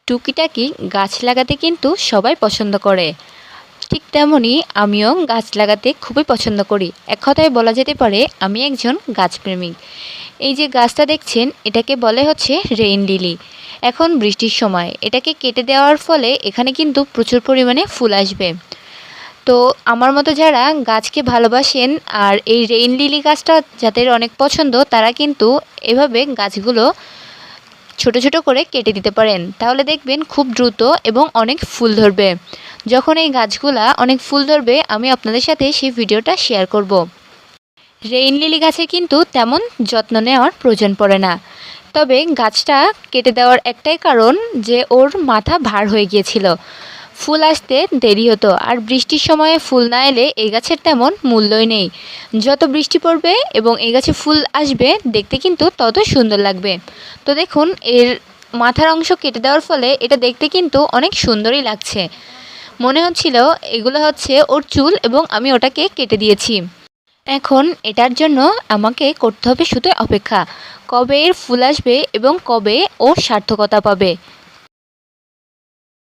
টুকিটাকি গাছ লাগাতে কিন্তু সবাই পছন্দ করে। ঠিক তেমনই আমিও গাছ লাগাতে খুবই পছন্দ করি। এক কথায় বলা যেতে পারে আমি একজন গাছপ্রেমিক। এই যে গাছটা দেখছেন এটাকে বলে হচ্ছে রেইন লিলি। এখন বৃষ্টির সময় এটাকে কেটে দেওয়ার ফলে এখানে কিন্তু প্রচুর পরিমাণে ফুল আসবে। তো আমার মতো যারা গাছকে ভালোবাসেন আর এই রেইন লিলি গাছটা যাদের অনেক পছন্দ তারা কিন্তু এভাবে গাছগুলো ছোট ছোট করে কেটে দিতে পারেন, তাহলে দেখবেন খুব দ্রুত এবং অনেক ফুল ধরবে। যখন এই গাছগুলা অনেক ফুল ধরবে আমি আপনাদের সাথে সেই ভিডিওটা শেয়ার করব। রেইন লিলি গাছে কিন্তু তেমন যত্ন নেওয়ার প্রয়োজন পড়ে না, তবে গাছটা কেটে দেওয়ার একটাই কারণ যে ওর মাথা ভার হয়ে গিয়েছিল, ফুল আসতে দেরি হতো। আর বৃষ্টির সময়ে ফুল না এলে এই গাছের তেমন মূল্যই নেই। যত বৃষ্টি পড়বে এবং এই গাছে ফুল আসবে দেখতে কিন্তু তত সুন্দর লাগবে। তো দেখুন এর মাথার অংশ কেটে দেওয়ার ফলে এটা দেখতে কিন্তু অনেক সুন্দরই লাগছে। মনে হচ্ছিল এগুলো হচ্ছে ওর চুল এবং আমি ওটাকে কেটে দিয়েছি। এখন এটার জন্য আমাকে করতে হবে শুধু অপেক্ষা, কবে এর ফুল আসবে এবং কবে ওর সার্থকতা পাবে।